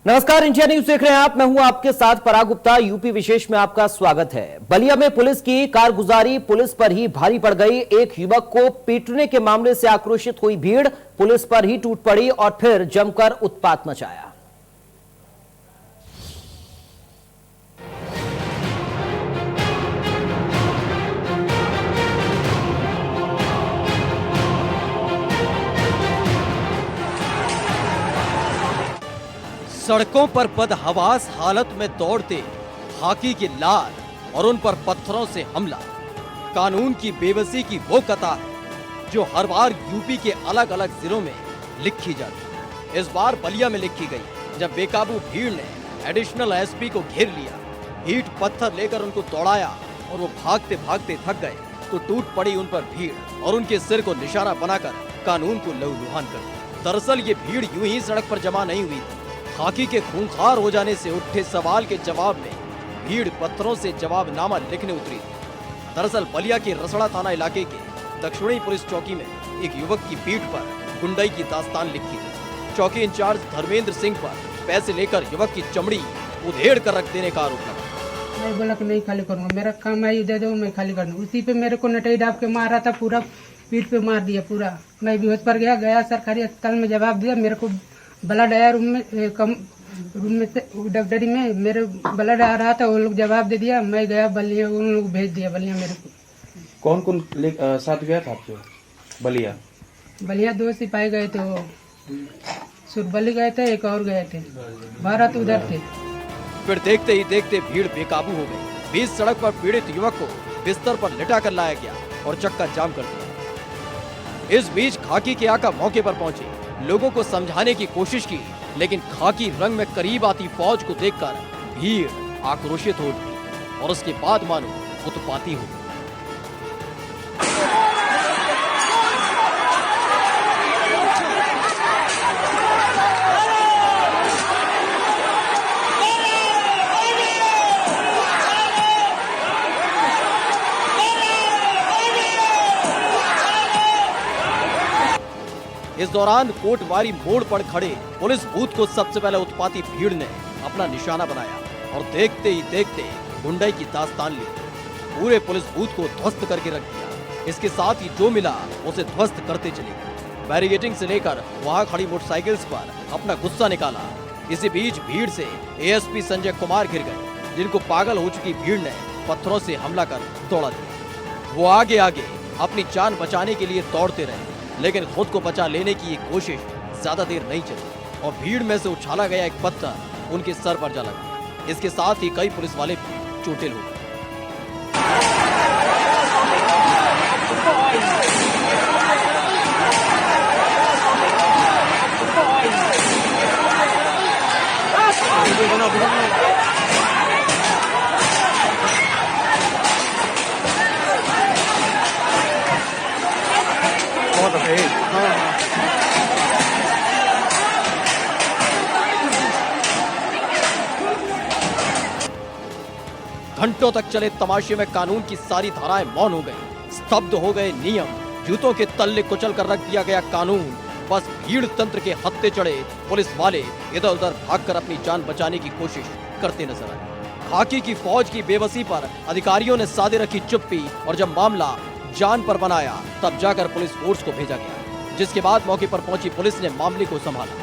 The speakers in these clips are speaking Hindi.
नमस्कार, इंडिया न्यूज देख रहे हैं आप। मैं हूं आपके साथ पराग गुप्ता। यूपी विशेष में आपका स्वागत है। बलिया में पुलिस की कारगुजारी पुलिस पर ही भारी पड़ गई। एक युवक को पीटने के मामले से आक्रोशित हुई भीड़ पुलिस पर ही टूट पड़ी और फिर जमकर उत्पात मचाया। सड़कों पर बदहवास हालत में दौड़ते खाकी के लाल और उन पर पत्थरों से हमला। कानून की बेबसी की वो कथा है जो हर बार यूपी के अलग अलग जिलों में लिखी जाती है। इस बार बलिया में लिखी गई जब बेकाबू भीड़ ने एडिशनल एसपी को घेर लिया, ईंट पत्थर लेकर उनको दौड़ाया और वो भागते भागते थक गए तो टूट पड़ी उन पर भीड़ और उनके सिर को निशाना बनाकर कानून को लहूलुहान कर दिया। दरअसल ये भीड़ यूं ही सड़क पर जमा नहीं हुई थी। खाकी के खूंखार हो जाने से उठे सवाल के जवाब में भीड़ पत्थरों से जवाबनामा लिखने उतरी थी। दरअसल बलिया के रसड़ा थाना इलाके के दक्षिणी पुलिस चौकी में एक युवक की पीठ पर गुंडाई की दास्तान लिखी थी। चौकी इंचार्ज धर्मेंद्र सिंह पर पैसे लेकर युवक की चमड़ी उधेड़ कर रख देने का आरोप लगा। मैं बोला कि नहीं खाली करूंगा, मेरा काम आई दे दो, मैं खाली कर दूं। उसी पे मेरे को नटई डाब के मार रहा था, पूरा पीठ पे मार दिया पूरा। मैं बेहोश पर गया सरकारी अस्पताल में जवाब दिया। मेरे को ब्लड आया रूम में से डगडरी में मेरे ब्लड आ रहा था, वो लोग जवाब दे दिया। मैं गया बलिया, उन लोग भेज दिया बलिया मेरे को। कौन कौन साथ गया था आपके बलिया? बलिया 2 सिपाही गए थे, वो सुरबली गए थे, एक और गए थे, भारत उधर थे। फिर देखते ही देखते भीड़ बेकाबू हो गई। बीच सड़क पर पीड़ित युवक को बिस्तर पर लिटा कर लाया गया और चक्का जाम कर दिया। इस बीच खाकी के आका मौके पर पहुंचे, लोगों को समझाने की कोशिश की, लेकिन खाकी रंग में करीब आती फौज को देखकर भीड़ आक्रोशित हो उठी और उसके बाद मानो उत्पाती हो गई। इस दौरान कोटवारी मोड़ पर खड़े पुलिस बूथ को सबसे पहले उत्पाती भीड़ ने अपना निशाना बनाया और देखते ही देखते गुंडाई की दास्तान ली। पूरे पुलिस बूथ को ध्वस्त करके रख दिया। इसके साथ ही जो मिला उसे ध्वस्त करते चले गए। बैरिकेडिंग से लेकर वहां खड़ी मोटरसाइकिल्स पर अपना गुस्सा निकाला। इसी बीच भीड़ से एएसपी संजय कुमार घिर गए, जिनको पागल हो चुकी भीड़ ने पत्थरों से हमला कर दौड़ा दिया। वो आगे आगे अपनी जान बचाने के लिए दौड़ते रहे, लेकिन खुद को बचा लेने की ये कोशिश ज्यादा देर नहीं चली और भीड़ में से उछाला गया एक पत्थर उनके सर पर जा लगा। इसके साथ ही कई पुलिस वाले भी चोटिल हो गए। घंटों तक चले तमाशे में कानून की सारी धाराएं मौन हो गई। स्तब्ध हो गए नियम, जूतों के तल्ले कुचल कर रख दिया गया कानून। बस भीड़ तंत्र के हत्थे चढ़े पुलिस वाले इधर उधर भागकर अपनी जान बचाने की कोशिश करते नजर आए। खाकी की फौज की बेबसी पर अधिकारियों ने साधे रखी चुप्पी और जब मामला जान पर बनाया तब जाकर पुलिस फोर्स को भेजा गया, जिसके बाद मौके पर पहुंची पुलिस ने मामले को संभाला।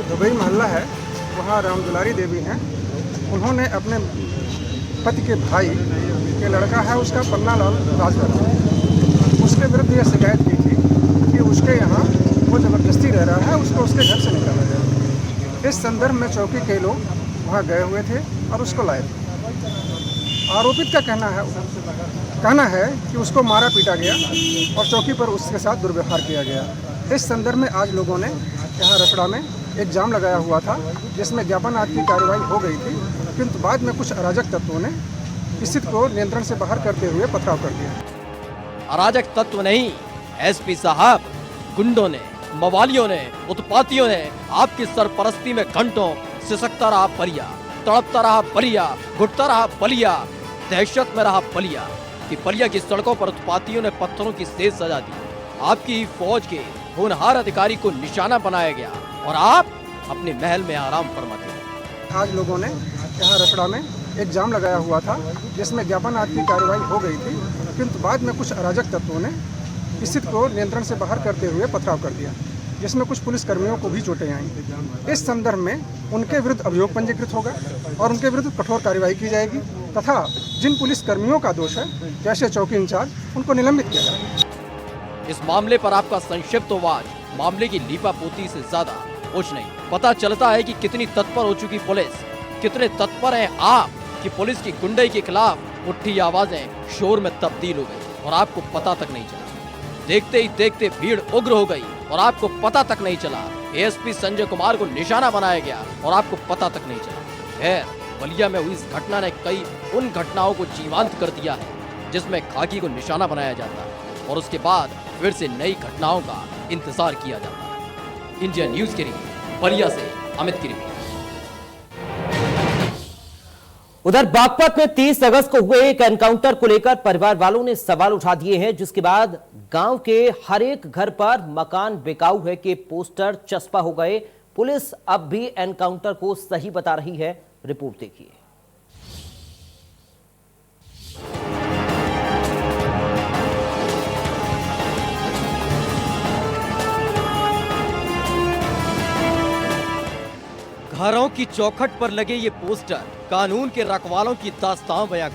दुबई मोहल्ला है, वहाँ रामदुलारी देवी हैं। उन्होंने अपने पति के भाई के लड़का है, उसका पन्ना लाल राजभर, उसके विरुद्ध यह शिकायत की थी कि उसके यहाँ वो ज़बरदस्ती रह रहा है, उसको उसके घर से निकाला जाए। इस संदर्भ में चौकी के लोग वहाँ गए हुए थे और उसको लाए थे। आरोपित का कहना है कि उसको मारा पीटा गया और चौकी पर उसके साथ दुर्व्यवहार किया गया। इस संदर्भ में आज लोगों ने यहाँ रसड़ा में एक जाम लगाया हुआ था, जिसमें ज्ञापन आदि की कार्रवाई हो गई थी, किंतु बाद में कुछ अराजक तत्वों ने स्थिति को नियंत्रण से बाहर करते हुए पथराव कर दिया। अराजक तत्व नहीं, एसपी साहब, गुंडों ने, मवालियों ने, उत्पातियों ने आपकी सरपरस्ती में घंटों सिसकता रहा बलिया, तड़पता रहा बलिया, घुटता रहा बलिया, दहशत में रहा बलिया कि बलिया की सड़कों पर उत्पातियों ने पत्थरों की सेज सजा दी। आपकी फौज के होनहार अधिकारी को निशाना बनाया गया और आप अपने महल में आराम फरमाते हैं। आज लोगों ने यहाँ रसड़ा में एक जाम लगाया हुआ था जिसमें ज्ञापन आदि की कार्रवाई हो गई थी, किंतु बाद में कुछ अराजक तत्वों ने स्थिति को नियंत्रण से बाहर करते हुए पथराव कर दिया, जिसमें कुछ पुलिसकर्मियों को भी चोटें आईं। इस संदर्भ में उनके विरुद्ध अभियोग पंजीकृत होगा और उनके विरुद्ध कठोर कार्रवाई की जाएगी तथा जिन पुलिसकर्मियों का दोष है, जैसे चौकी इंचार्ज, उनको निलंबित किया जाएगा। इस मामले पर आपका संक्षिप्त वाच मामले की लीपापोती से ज्यादा कुछ नहीं। पता चलता है कि कितनी तत्पर हो चुकी पुलिस, कितने तत्पर हैं आप कि पुलिस की गुंडई के खिलाफ उठी आवाजें शोर में तब्दील हो गई और आपको पता तक नहीं चला। देखते ही देखते भीड़ उग्र हो गई और आपको पता तक नहीं चला। एएसपी संजय कुमार को निशाना बनाया गया और आपको पता तक नहीं चला। खैर, बलिया में हुई इस घटना ने कई उन घटनाओं को जीवंत कर दिया है जिसमें खाकी को निशाना बनाया जाता है और उसके बाद फिर से नई घटनाओं का इंतजार किया जाता है। इंडिया न्यूज के लिए बलिया से अमित की रिपोर्ट। उधर बागपत में 30 अगस्त को हुए एक एनकाउंटर को लेकर परिवार वालों ने सवाल उठा दिए हैं, जिसके बाद गांव के हर एक घर पर मकान बिकाऊ है के पोस्टर चस्पा हो गए। पुलिस अब भी एनकाउंटर को सही बता रही है। रिपोर्ट देखिए। घरों की चौखट पर लगे ये पोस्टर कानून के रखवालों की दास्तां बयां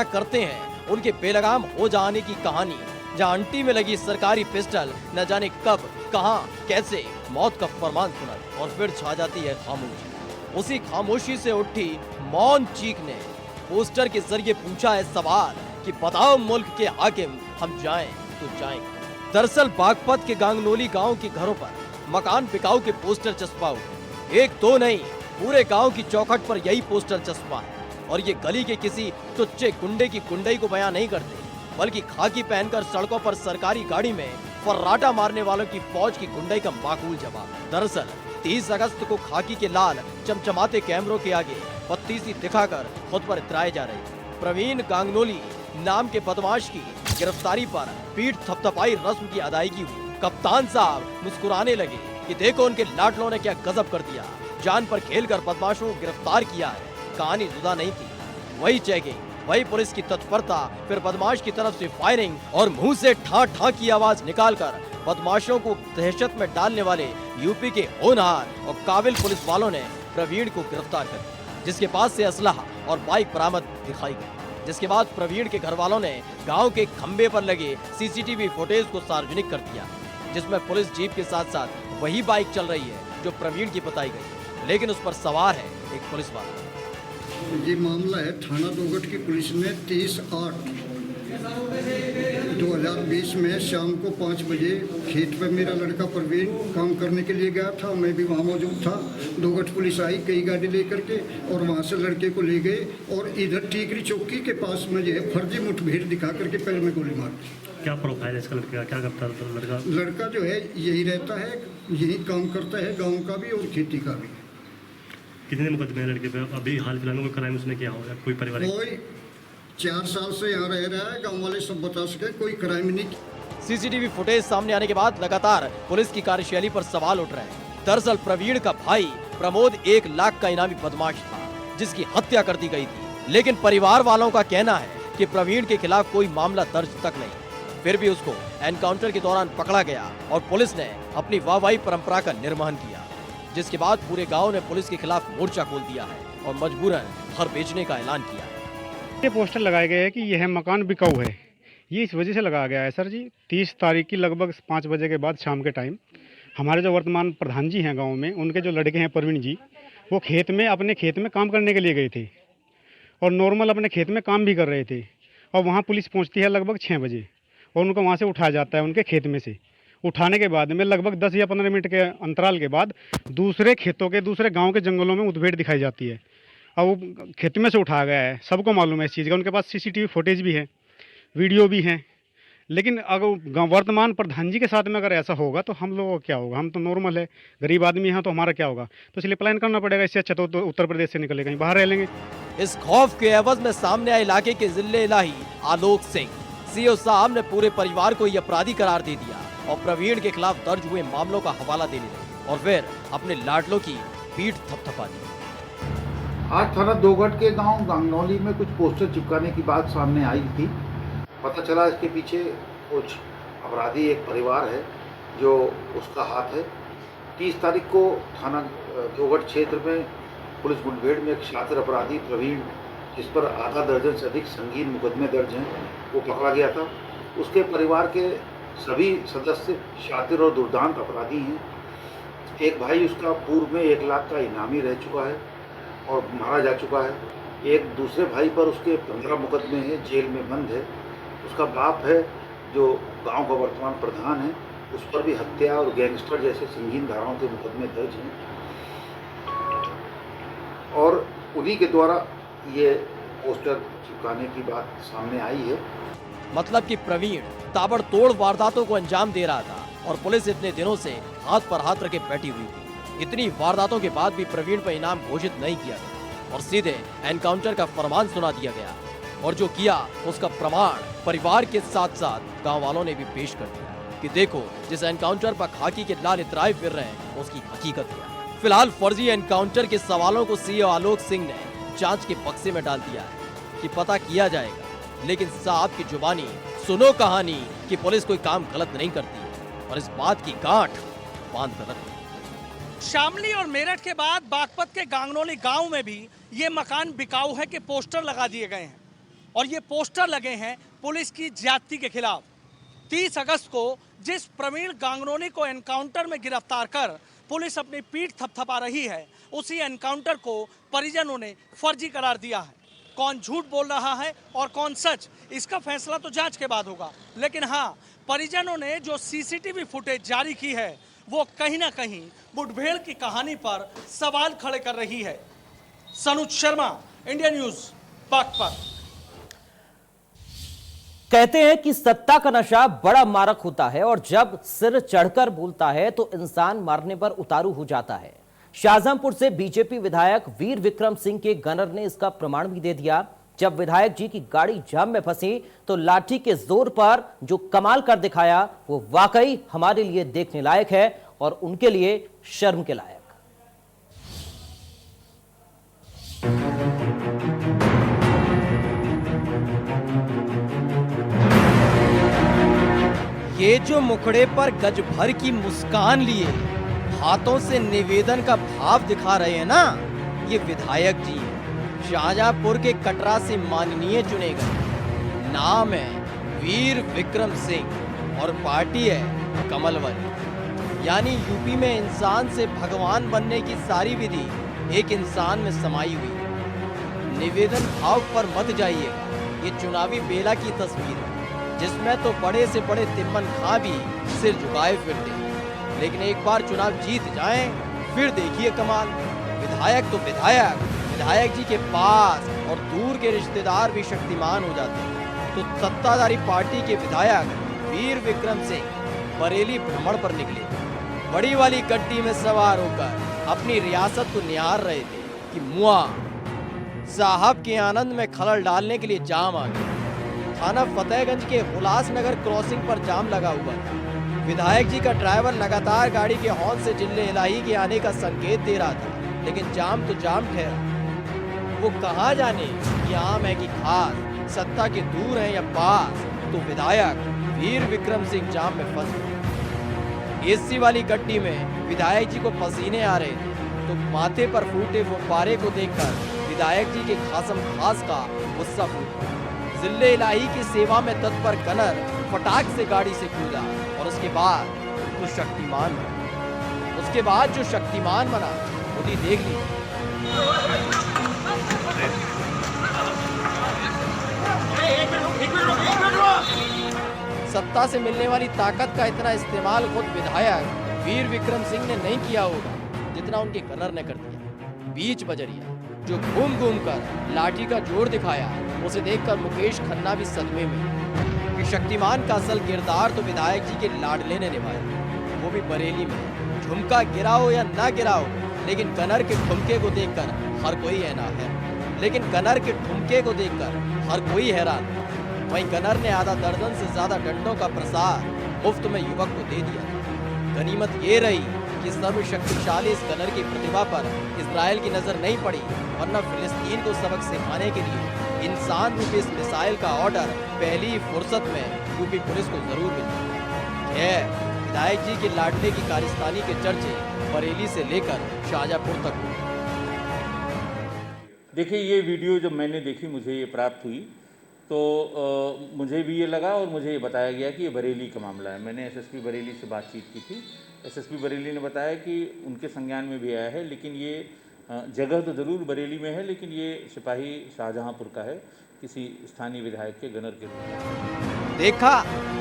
करते हैं उनके बेलगाम हो जाने की कहानी, जहां अंटी में लगी सरकारी पिस्टल न जाने कब, कहां, कैसे मौत का फरमान सुना और फिर छा जाती है खामोशी। उसी खामोशी से उठी मौन चीख ने पोस्टर के जरिए पूछा है सवाल कि बताओ मुल्क के हाकिम, हम जाएं तो जाएंगे। दरअसल बागपत के गांगनोली गांव के घरों पर मकान बिकाऊ के पोस्टर चस्पा हुए। एक दो नहीं, पूरे गांव की चौखट पर यही पोस्टर चस्पा है और ये गली के किसी टुच्चे गुंडे की गुंडई को बयां नहीं करते, बल्कि खाकी पहनकर सड़कों पर सरकारी गाड़ी में फर्राटा मारने वालों की फौज की गुंडई का माकूल जवाब। दरअसल 30 अगस्त को खाकी के लाल चमचमाते कैमरों के आगे पत्तीसी दिखाकर खुद पर इतराए जा रहे प्रवीण गांगनोली नाम के बदमाश की गिरफ्तारी पर पीठ थपथपाई रस्म की अदायगी हुई। कप्तान साहब मुस्कुराने लगे कि देखो उनके लाडलों ने क्या गजब कर दिया, जान पर खेलकर बदमाशों को गिरफ्तार किया है। कहानी जुदा नहीं थी, वही चेकिंग, वही पुलिस की तत्परता, फिर बदमाश की तरफ से फायरिंग और मुंह से ठा ठा की आवाज निकालकर बदमाशों को दहशत में डालने वाले यूपी के होनहार और काबिल पुलिस वालों ने प्रवीण को गिरफ्तार कर लिया, जिसके पास से असलहा और बाइक बरामद दिखाई गई। जिसके बाद प्रवीण के घर वालों ने गांव के खंबे पर लगे सीसीटीवी फुटेज को सार्वजनिक कर दिया, जिसमें पुलिस जीप के साथ साथ वही बाइक चल रही है जो प्रवीण की बताई गई, लेकिन उस पर सवार है एक पुलिस वाला। ये मामला है थाना दोगट की पुलिस ने 30/8/2020 में शाम को 5 बजे खेत पे मेरा लड़का प्रवीण काम करने के लिए गया था, मैं भी वहाँ मौजूद था। दोगट पुलिस आई कई गाड़ी लेकर के और वहाँ से लड़के को ले गए और इधर टीकरी चौकी के पास में जो है फर्जी मुठभेड़ दिखा करके पैर में गोली मार दी। क्या प्रोफाइल है इसका लड़के का, क्या करता था लड़का? लड़का जो है यही रहता है, यही काम करता है, गाँव का भी और खेती का भी। कितने मुकदमे लड़के पे अभी हाल फिलहाल में कोई क्राइम उसने किया होगा? कोई पारिवारिक? कोई 4 साल से यहाँ रह रहा है, गाँव वाले सब बता सके, कोई क्राइम नहीं। सीसीटीवी फुटेज सामने आने के बाद लगातार पुलिस की कार्यशैली पर सवाल उठ रहे हैं। दरअसल प्रवीण का भाई प्रमोद 1 लाख का इनामी बदमाश था, जिसकी हत्या कर दी गई थी, लेकिन परिवार वालों का कहना है कि प्रवीण के खिलाफ कोई मामला दर्ज तक नहीं। फिर भी उसको एनकाउंटर के दौरान पकड़ा गया और पुलिस ने अपनी वाहवाही परंपरा का निर्वहन किया, जिसके बाद पूरे गांव ने पुलिस के खिलाफ मोर्चा खोल दिया है और मजबूरन घर बेचने का ऐलान किया है। ये पोस्टर लगाए गए हैं कि यह मकान बिकाऊ है, ये इस वजह से लगाया गया है सर जी। 30 तारीख की लगभग 5 बजे के बाद शाम के टाइम हमारे जो वर्तमान प्रधान जी हैं गांव में, उनके जो लड़के हैं प्रवीण जी, वो खेत में अपने खेत में काम करने के लिए गए थे और नॉर्मल अपने खेत में काम भी कर रहे थे और वहाँ पुलिस पहुँचती है लगभग 6 बजे और उनको वहाँ से उठाया जाता है उनके खेत में से। उठाने के बाद में लगभग 10 या 15 मिनट के अंतराल के बाद दूसरे खेतों के दूसरे गांव के जंगलों में मुठभेड़ दिखाई जाती है और वो खेत में से उठाया गया है। सबको मालूम है इस चीज़ का, उनके पास सीसीटीवी फुटेज भी है, वीडियो भी है। लेकिन अगर वर्तमान प्रधान जी के साथ में अगर ऐसा होगा तो हम लोगों को क्या होगा? हम तो नॉर्मल है, गरीब आदमी हैं, तो हमारा क्या होगा? तो इसलिए प्लान करना पड़ेगा, इससे अच्छा तो उत्तर प्रदेश से निकले कहीं बाहर रह लेंगे। इस खौफ के एवज में सामने आए इलाके के जिले इलाही आलोक सिंह सीओ साहब ने पूरे परिवार को ये अपराधी करार दे दिया और प्रवीण के खिलाफ दर्ज हुए मामलों का हवाला देने लगे और फिर अपने लाडलों की पीठ थपथपा दी। आज थाना दोगट के गांव गांगनौली में कुछ पोस्टर चिपकाने की बात सामने आई थी। पता चला इसके पीछे कुछ अपराधी, एक परिवार है जो उसका हाथ है। 30 तारीख को थाना दोगट क्षेत्र में पुलिस मुठभेड़ में एक शातिर अपराधी प्रवीण, जिस पर आधा दर्जन से अधिक संगीन मुकदमे दर्ज हैं, वो पकड़ा गया था। उसके परिवार के सभी सदस्य शातिर और दुर्दांत अपराधी हैं। एक भाई उसका पूर्व में 1 लाख का इनामी रह चुका है और मारा जा चुका है। एक दूसरे भाई पर उसके 15 मुकदमे हैं, जेल में बंद है। उसका बाप है जो गांव का वर्तमान प्रधान है, उस पर भी हत्या और गैंगस्टर जैसे संगीन धाराओं के मुकदमे दर्ज हैं और उन्हीं के द्वारा ये पोस्टर चिपकाने की बात सामने आई है। मतलब कि प्रवीण ताबड़तोड़ वारदातों को अंजाम दे रहा था और पुलिस इतने दिनों से हाथ पर हाथ रखे बैठी हुई थी। इतनी वारदातों के बाद भी प्रवीण पर इनाम घोषित नहीं किया गया और सीधे एनकाउंटर का फरमान सुना दिया गया और जो किया उसका प्रमाण परिवार के साथ साथ गांव वालों ने भी पेश कर दिया कि देखो, जिस एनकाउंटर पर खाकी के लाल इतराए फिर रहे हैं उसकी हकीकत है। फिलहाल फर्जी एनकाउंटर के सवालों को सीओ आलोक सिंह ने जांच के बक्से में डाल दिया है कि पता किया जाएगा, लेकिन साहब की जुबानी सुनो कहानी कि पुलिस कोई काम गलत नहीं करती और इस बात की गांठ बांध कर रखती। शामली और मेरठ के बाद बागपत के गांगनौली गांव में भी ये मकान बिकाऊ है कि पोस्टर लगा दिए गए हैं और ये पोस्टर लगे हैं पुलिस की ज्यादती के खिलाफ। 30 अगस्त को जिस प्रवीण गांगनौली को एनकाउंटर में गिरफ्तार कर पुलिस अपनी पीठ थपथपा रही है, उसी एनकाउंटर को परिजनों ने फर्जी करार दिया है। कौन झूठ बोल रहा है और कौन सच, इसका फैसला तो जांच के बाद होगा। लेकिन हाँ, परिजनों ने जो सीसीटीवी फुटेज जारी की है वो कहीं ना कहीं मुठभेड़ की कहानी पर सवाल खड़े कर रही है। Sanuj Sharma, India news, Baghpat. कहते हैं कि सत्ता का नशा बड़ा मारक होता है और जब सिर चढ़कर बोलता है तो इंसान मारने पर उतारू हो जाता है। शाहजहांपुर से बीजेपी विधायक वीर विक्रम सिंह के गनर ने इसका प्रमाण भी दे दिया। जब विधायक जी की गाड़ी जाम में फंसी तो लाठी के जोर पर जो कमाल कर दिखाया वो वाकई हमारे लिए देखने लायक है और उनके लिए शर्म के लायक। ये जो मुखड़े पर गज भर की मुस्कान लिए हाथों से निवेदन का भाव दिखा रहे हैं ना, ये विधायक जी हैं। शाहजहांपुर के कटरा से माननीय चुने गए। नाम है वीर विक्रम सिंह और पार्टी है कमलवरी। यानी यूपी में इंसान से भगवान बनने की सारी विधि एक इंसान में समाई हुई है। निवेदन भाव पर मत जाइएगा, ये चुनावी बेला की तस्वीर है जिसमें तो बड़े से बड़े तिम्मन खां भी सिर झुकाए फिरते हैं। लेकिन एक बार चुनाव जीत जाएं, फिर देखिए कमाल। विधायक तो विधायक जी के पास और दूर के रिश्तेदार भी शक्तिमान हो जाते हैं। तो सत्ताधारी पार्टी के विधायक वीर विक्रम सिंह बरेली भ्रमण पर निकले। बड़ी वाली गड्डी में सवार होकर अपनी रियासत को निहार रहे थे कि मुआ साहब के आनंद में खलल डालने के लिए जाम आ गया। थाना फतेहगंज के उल्लासनगर क्रॉसिंग पर जाम लगा हुआ था। विधायक जी का ड्राइवर लगातार गाड़ी के हॉर्न से जिले इलाही के आने का संकेत दे रहा था, लेकिन जाम तो जाम ठहरा। वो कहाँ जाने कि आम है कि खास, सत्ता के दूर है या पास। तो विधायक वीर विक्रम सिंह जाम में फंस गए। एसी वाली गड्डी में विधायक जी को पसीने आ रहे थे तो माथे पर फूटे वो पारे को देखकर विधायक जी के खासम खास का गुस्सा फूट गया। जिले इलाही की सेवा में तत्पर गनर फटाक से गाड़ी से कूदा और उसके बाद जो शक्तिमान बना खुद ही देख ली। सत्ता से मिलने वाली ताकत का इतना इस्तेमाल खुद विधायक वीर विक्रम सिंह ने नहीं किया होगा जितना उनके गनर ने कर दिया। बीच बजरिया जो घूम घूम कर लाठी का जोर दिखाया, उसे देखकर मुकेश खन्ना भी सदमे में कि शक्तिमान का असल किरदार तो विधायक जी के लाडले ने निभाया, वो भी बरेली में। झुमका गिरा हो या ना गिरा हो, लेकिन गनर के ठुमके को देखकर हर कोई हर कोई हैरान। वहीं गनर ने आधा दर्जन से ज्यादा डंडों का प्रसार मुफ्त में युवक को दे दिया। गनीमत ये रही कि सर्वशक्तिशाली इस गनर की प्रतिभा पर इजराइल की नजर नहीं पड़ी, वरना फिलिस्तीन को सबक सिखाने के लिए इंसान रूपी इस मिसाइल का ऑर्डर पहली फुर्सत में यूपी पुलिस को जरूर मिला। खैर, विधायक जी के लाडले की कारस्तानी के चर्चे बरेली से लेकर शाहजहांपुर तक हुए। देखिए, ये वीडियो जब मैंने देखी, मुझे ये प्राप्त हुई, तो मुझे भी ये लगा और मुझे ये बताया गया कि ये बरेली का मामला है। मैंने एसएसपी बरेली से बातचीत की थी। एसएसपी बरेली ने बताया कि उनके संज्ञान में भी आया है, लेकिन ये जगह तो ज़रूर बरेली में है, लेकिन ये सिपाही शाहजहांपुर का है, किसी स्थानीय विधायक के गनर के रूप में। देखा,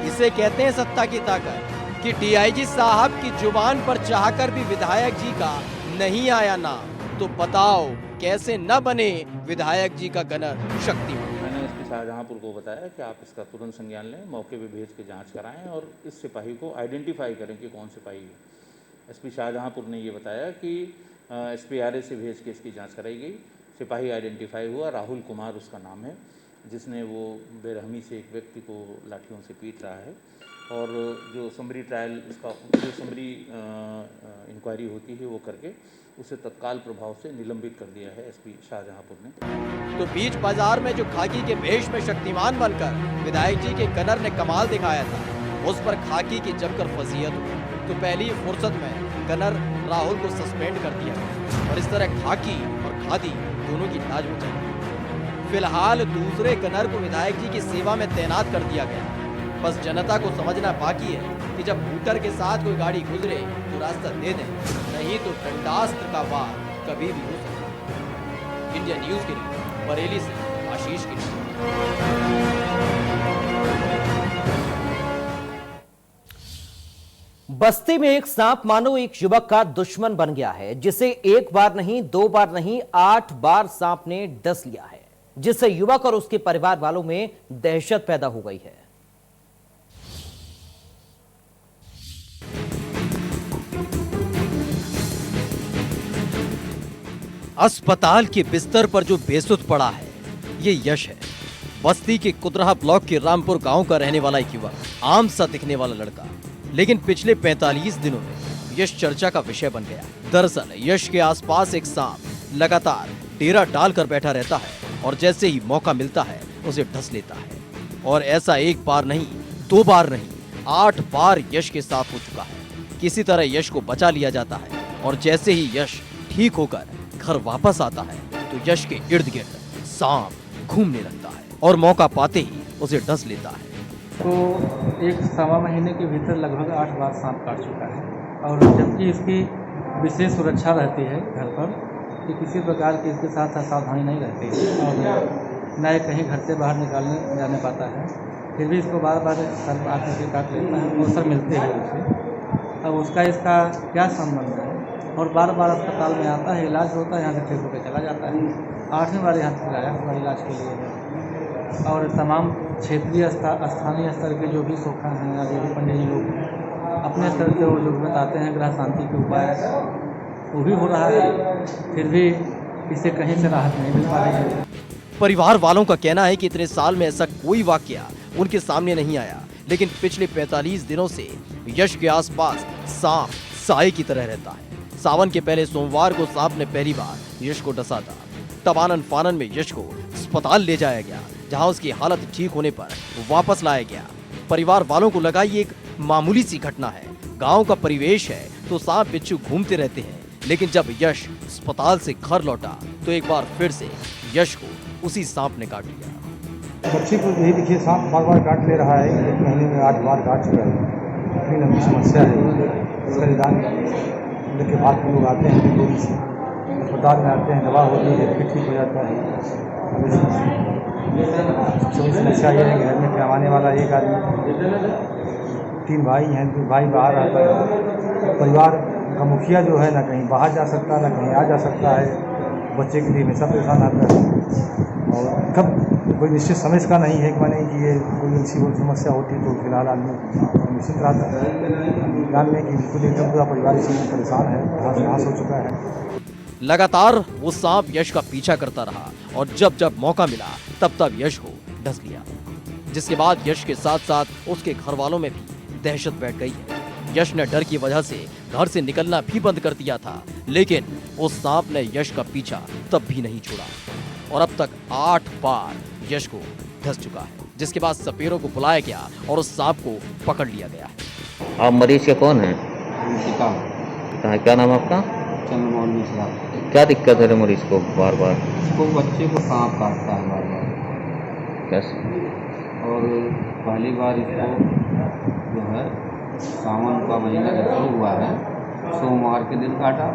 इसे कहते हैं सत्ता की ताकत कि डीआईजी साहब की जुबान पर चाहकर भी विधायक जी का नहीं आया नाम, तो बताओ कैसे न बने विधायक जी का गनर शक्तिमान। मैंने एसपी शाहजहांपुर को बताया कि आप इसका तुरंत संज्ञान लें, मौके पे भेज के जांच कराएं और इस सिपाही को आइडेंटिफाई करें कि कौन सिपाही है। एसपी शाहजहांपुर ने ये बताया कि एसपीआरए से भेज के इसकी जांच कराई गई। सिपाही आइडेंटिफाई हुआ, राहुल कुमार उसका नाम है, जिसने वो बेरहमी से एक व्यक्ति को लाठियों से पीट रहा है। और जो समरी ट्रायल, इसका जो समरी इंक्वायरी होती है वो करके उसे तत्काल प्रभाव से निलंबित कर दिया है एसपी शाहजहांपुर ने। तो बीच बाजार में जो खाकी के भेष में शक्तिमान बनकर विधायक जी के गनर ने कमाल दिखाया था, उस पर खाकी की जमकर फजीहत हुई। तो पहली फुर्सत में गनर राहुल को सस्पेंड कर दिया गया और इस तरह खाकी और खादी दोनों की लाज बचाई। फिलहाल दूसरे गनर को विधायक जी की सेवा में तैनात कर दिया गया। बस जनता को समझना बाकी है कि जब हूटर के साथ कोई गाड़ी गुजरे तो रास्ता दे दें, नहीं तो दंडास्त्र का वार कभी भी हो सकता है। इंडिया न्यूज के लिए बरेली से आशीष की रिपोर्ट। बस्ती में एक सांप मानो एक युवक का दुश्मन बन गया है, जिसे एक बार नहीं, 2 बार नहीं, 8 बार सांप ने डस लिया है, जिससे युवक और उसके परिवार वालों में दहशत पैदा हो गई है। अस्पताल के बिस्तर पर जो बेसुध पड़ा है, ये यश है। बस्ती के कुदरहा ब्लॉक के रामपुर गांव का रहने वाला एक युवक, आम सा दिखने वाला लड़का, लेकिन पिछले 45 दिनों में यश चर्चा का विषय बन गया। दरअसल यश के आसपास एक सांप लगातार डेरा डालकर बैठा रहता है और जैसे ही मौका मिलता है उसे ढस लेता है। और ऐसा एक बार नहीं, 2 बार नहीं, 8 बार यश के साथ हो चुका है। किसी तरह यश को बचा लिया जाता है और जैसे ही यश ठीक होकर घर वापस आता है तो यश के इर्द गिर्द सांप घूमने लगता है और मौका पाते ही उसे डस लेता है। तो 1-1.25 महीने के भीतर लगभग 8 बार सांप काट चुका है और जबकि इसकी विशेष सुरक्षा रहती है घर पर कि किसी प्रकार की इसके साथ असावधानी नहीं रहती है और न ये कहीं घर से बाहर निकालने जाने पाता है, फिर भी इसको बार बार सर आकर के काट लेता है और सर मिलते हैं उसे। अब उसका इसका क्या संबंध है और बार बार अस्पताल में आता है, इलाज होता है, यहाँ से ठीक होकर चला जाता है। 8वीं बार यहाँ से लाया हुआ इलाज के लिए। और तमाम क्षेत्रीय स्थानीय स्तर के जो भी सोखा हैं या जो भी पंडित जी लोग अपने स्तर से वो जो बताते हैं ग्रह शांति के उपाय, वो भी हो रहा है, फिर भी इससे कहीं से राहत नहीं मिल पा रही है। परिवार वालों का कहना है कि इतने साल में ऐसा कोई वाकया उनके सामने नहीं आया, लेकिन पिछले 45 दिनों से यश के आसपास सांप साए की तरह रहता है। सावन के पहले सोमवार को सांप ने पहली बार यश को डसा था। तब आनन फानन में यश को अस्पताल ले जाया गया, जहां उसकी हालत ठीक होने पर वापस लाया गया। परिवार वालों को लगा ये एक मामूली सी घटना है, गांव का परिवेश है तो सांप बिच्छू घूमते रहते हैं। लेकिन जब यश अस्पताल से घर लौटा तो एक बार फिर से यश को उसी सांप ने काट लिया। बच्चे को यही देखिए, सांप बार बार काट ले रहा है। 1 महीने में 8 बार काट चुका है। इतनी लंबी समस्या है। इसका निदान के बाद लोग आते हैं, देरी से अस्पताल में आते हैं, दवा होती है, फिर ठीक हो जाता है। अब समस्या ये है कि घर में कमाने वाला एक आदमी, 3 भाई हैं, 2 भाई बाहर आता है। परिवार का मुखिया जो है ना कहीं बाहर जा सकता है ना कहीं आ जा सकता है। बच्चे के लिए हमेशा परेशान आता है और कब कोई निश्चित समय का नहीं है कि माने कि ये कोई ऐसी समस्या होती तो फिलहाल आदमी निश्चित रहता है जानने की बिल्कुल एकदम पूरा परिवार इसमें परेशान है, हताश हो चुका है। लगातार वो सांप यश का पीछा करता रहा और जब जब मौका मिला तब तब यश को डस लिया, जिसके बाद यश के साथ साथ उसके घर वालों में भी दहशत बैठ गई है। यश ने डर की वजह से घर से निकलना भी बंद कर दिया था, लेकिन उस सांप ने यश का पीछा तब भी नहीं छोड़ा और अब तक 8 बार यश को धस चुका है, जिसके बाद सपेरों को बुलाया गया और उस सांप को पकड़ लिया गया। आप मरीज के कौन है? क्या नाम आपका? चंद्रमोहन मिश्रा। क्या दिक्कत है मरीज को? बार बार इसको बच्चे को सांप काटता है बार बार। कैसे? और पहली बार इसको जो है सावन का महीना जब शुरू हुआ है, सोमवार के दिन काटा,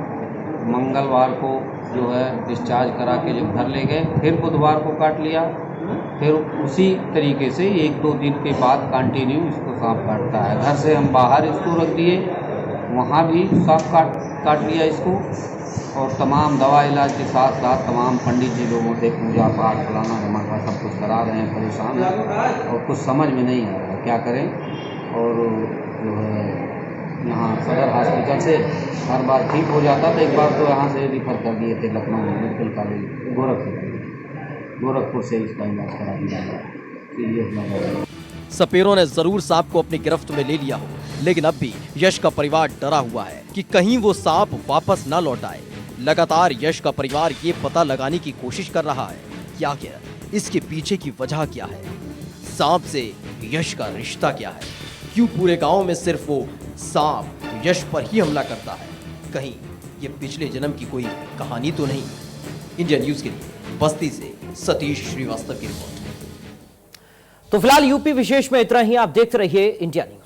मंगलवार को जो है डिस्चार्ज करा के जब घर ले गए, फिर बुधवार को काट लिया, फिर उसी तरीके से 1-2 दिन के बाद कंटिन्यू इसको सांप काटता है। घर से हम बाहर इसको रख दिए, वहाँ भी सांप काट लिया इसको, और तमाम दवा इलाज के साथ साथ तमाम पंडित जी लोगों से पूजा पाठ फलाना धमाका सब कुछ करा रहे हैं, परेशान हैं और कुछ समझ में नहीं आ रहा क्या करें। और जो है यहाँ सदर हॉस्पिटल से हर बार ठीक हो जाता था, एक बार तो यहाँ से रिफर कर दिए थे लखनऊ मेडिकल कॉलेज गोरखपुर से इसका इलाज करा दिया गया, सीरियस लगा। सपेरों ने जरूर सांप को अपनी गिरफ्त में ले लिया हो, लेकिन अब भी यश का परिवार डरा हुआ है कि कहीं वो सांप वापस न लौट आए। लगातार यश का परिवार ये पता लगाने की कोशिश कर रहा है कि आखिर इसके पीछे की वजह क्या है, सांप से यश का रिश्ता क्या है, क्यों पूरे गांव में सिर्फ वो सांप यश पर ही हमला करता है, कहीं ये पिछले जन्म की कोई कहानी तो नहीं। इंडिया न्यूज के लिए बस्ती से सतीश श्रीवास्तव की रिपोर्ट। तो फिलहाल यूपी विशेष में इतना ही। आप देखते रहिए इंडिया न्यूज।